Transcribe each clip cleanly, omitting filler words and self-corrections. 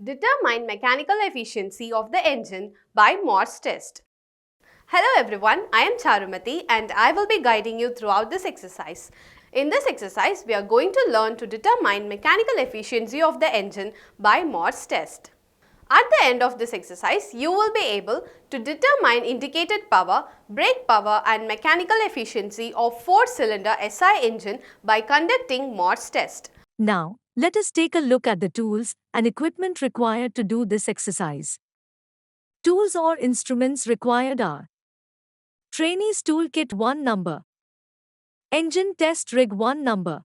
Determine mechanical efficiency of the engine by Morse test. Hello everyone, I am Charumati and I will be guiding you throughout this exercise. In this exercise, we are going to learn to determine mechanical efficiency of the engine by Morse test. At the end of this exercise, you will be able to determine indicated power, brake power and mechanical efficiency of 4-cylinder SI engine by conducting Morse test. Now, let us take a look at the tools and equipment required to do this exercise. Tools or instruments required are Trainees Toolkit 1 number, Engine Test Rig 1 number.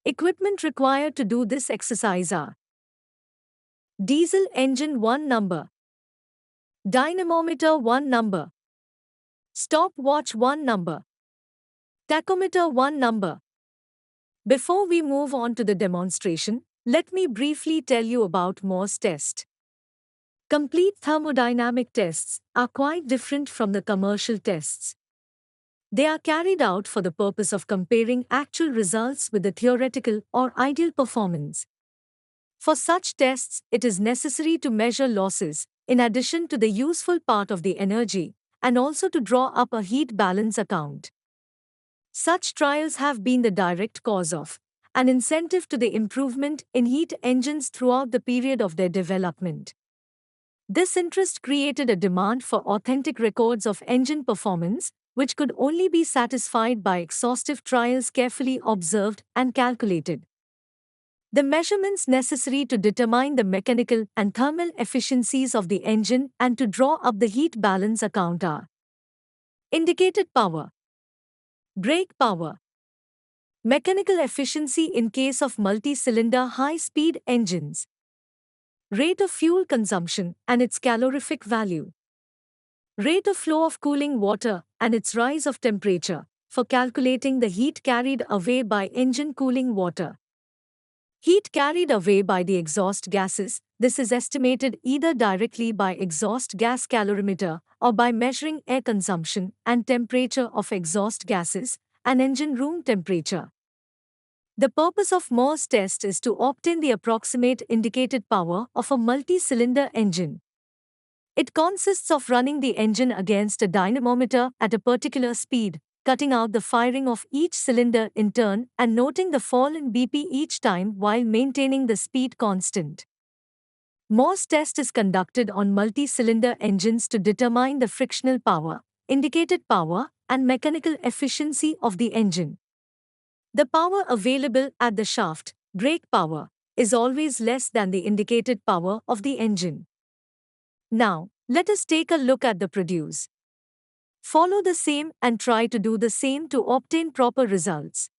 Equipment required to do this exercise are Diesel Engine 1 number, Dynamometer 1 number, Stopwatch 1 number, Tachometer 1 number. Before we move on to the demonstration, let me briefly tell you about Morse test. Complete thermodynamic tests are quite different from the commercial tests. They are carried out for the purpose of comparing actual results with the theoretical or ideal performance. For such tests, it is necessary to measure losses, in addition to the useful part of the energy, and also to draw up a heat balance account. Such trials have been the direct cause of an incentive to the improvement in heat engines throughout the period of their development. This interest created a demand for authentic records of engine performance, which could only be satisfied by exhaustive trials carefully observed and calculated. The measurements necessary to determine the mechanical and thermal efficiencies of the engine and to draw up the heat balance account are indicated power, brake power, mechanical efficiency in case of multi-cylinder high-speed engines, rate of fuel consumption and its calorific value, rate of flow of cooling water and its rise of temperature for calculating the heat carried away by engine cooling water. Heat carried away by the exhaust gases, this is estimated either directly by exhaust gas calorimeter or by measuring air consumption and temperature of exhaust gases and engine room temperature. The purpose of Morse test is to obtain the approximate indicated power of a multi-cylinder engine. It consists of running the engine against a dynamometer at a particular speed, cutting out the firing of each cylinder in turn and noting the fall in BP each time while maintaining the speed constant. Morse test is conducted on multi-cylinder engines to determine the frictional power, indicated power, and mechanical efficiency of the engine. The power available at the shaft, brake power, is always less than the indicated power of the engine. Now, let us take a look at the produce. Follow the same and try to do the same to obtain proper results.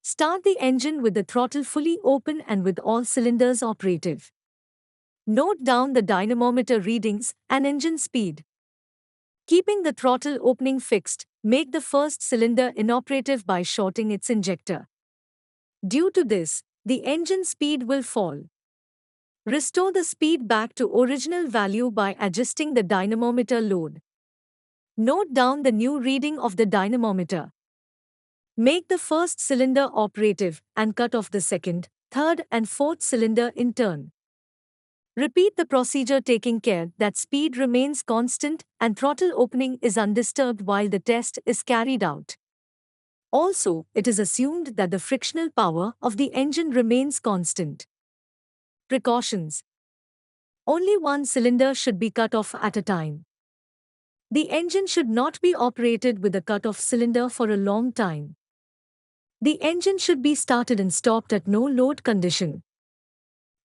Start the engine with the throttle fully open and with all cylinders operative. Note down the dynamometer readings and engine speed. Keeping the throttle opening fixed, make the first cylinder inoperative by shorting its injector. Due to this, the engine speed will fall. Restore the speed back to original value by adjusting the dynamometer load. Note down the new reading of the dynamometer. Make the first cylinder operative and cut off the second, third and fourth cylinder in turn. Repeat the procedure taking care that speed remains constant and throttle opening is undisturbed while the test is carried out. Also, it is assumed that the frictional power of the engine remains constant. Precautions. Only one cylinder should be cut off at a time. The engine should not be operated with a cut-off cylinder for a long time. The engine should be started and stopped at no load condition.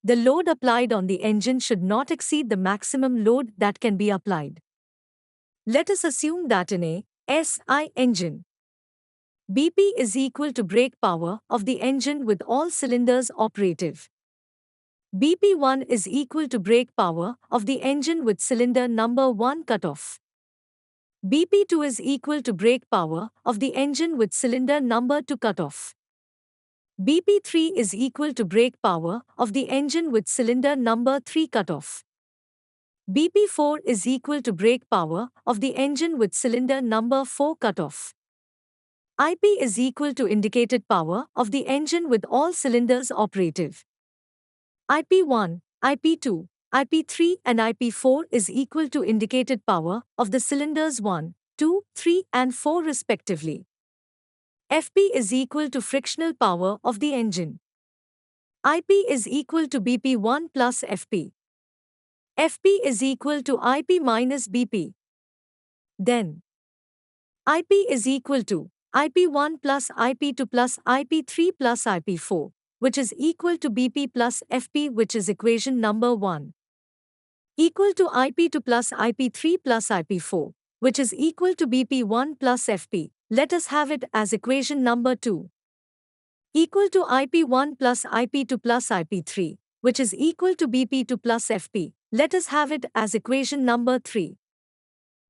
The load applied on the engine should not exceed the maximum load that can be applied. Let us assume that in a SI engine, BP is equal to brake power of the engine with all cylinders operative. BP1 is equal to brake power of the engine with cylinder number 1 cut off. BP2 is equal to brake power of the engine with cylinder number 2 cut off. BP3 is equal to brake power of the engine with cylinder number 3 cut off. BP4 is equal to brake power of the engine with cylinder number 4 cut off. IP is equal to indicated power of the engine with all cylinders operative. IP1 IP2, IP3 and IP4 is equal to indicated power of the cylinders 1, 2, 3 and 4 respectively. FP is equal to frictional power of the engine. IP is equal to BP1 plus FP. FP is equal to IP minus BP. Then, IP is equal to IP1 plus IP2 plus IP3 plus IP4, which is equal to BP plus FP, which is equation number 1. Equal to IP2 plus IP3 plus IP4, which is equal to BP1 plus FP. Let us have it as equation number 2. Equal to IP1 plus IP2 plus IP3, which is equal to BP2 plus FP. Let us have it as equation number 3.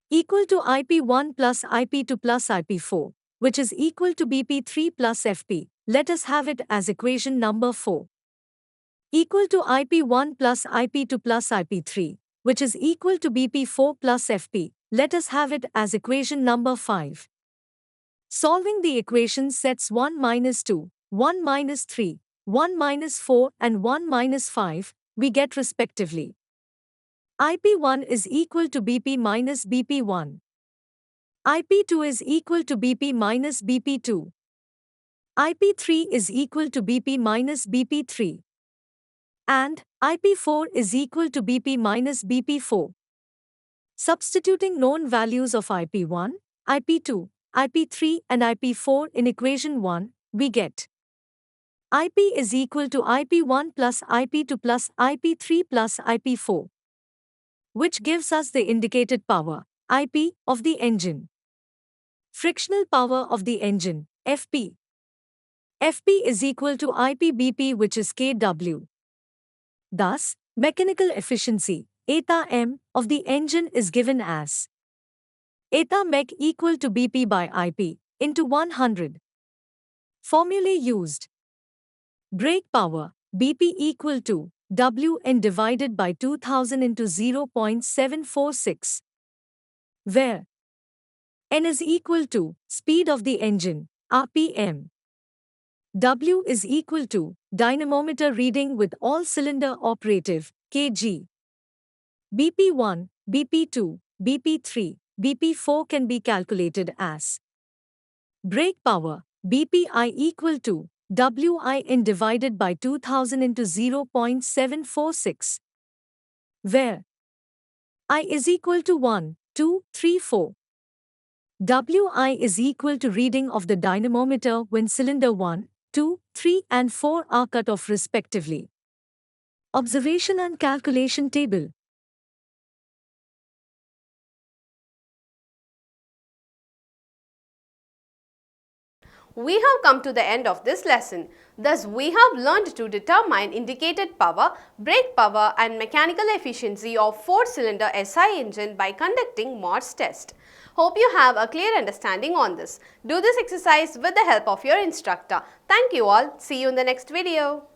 Equal to IP1 plus IP2 plus IP4, which is equal to BP3 plus FP. Let us have it as equation number 4. Equal to IP1 plus IP2 plus IP3, which is equal to BP4 plus FP. Let us have it as equation number 5. Solving the equation sets 1 minus 2, 1 minus 3, 1 minus 4 and 1 minus 5, we get respectively. IP1 is equal to BP minus BP1. IP2 is equal to BP minus BP2. IP3 is equal to BP minus BP3. And IP4 is equal to BP minus BP4. Substituting known values of IP1, IP2, IP3 and IP4 in equation 1, we get IP is equal to IP1 plus IP2 plus IP3 plus IP4, which gives us the indicated power, IP, of the engine. Frictional power of the engine, FP. FP is equal to IPBP, which is kW. Thus, mechanical efficiency, eta M, of the engine is given as eta mech equal to BP by IP into 100. Formulae used. Brake power, BP equal to Wn divided by 2000 into 0.746, where N is equal to speed of the engine, RPM. W is equal to dynamometer reading with all cylinder operative, kg. BP1, BP2, BP3, BP4 can be calculated as brake power, BPI equal to Win divided by 2000 into 0.746, where I is equal to 1, 2, 3, 4. Wi is equal to reading of the dynamometer when cylinder 1, 2, 3 and 4 are cut off respectively. Observation and calculation table. We have come to the end of this lesson. Thus, we have learned to determine indicated power, brake power and mechanical efficiency of 4-cylinder SI engine by conducting Morse test. Hope you have a clear understanding on this. Do this exercise with the help of your instructor. Thank you all. See you in the next video.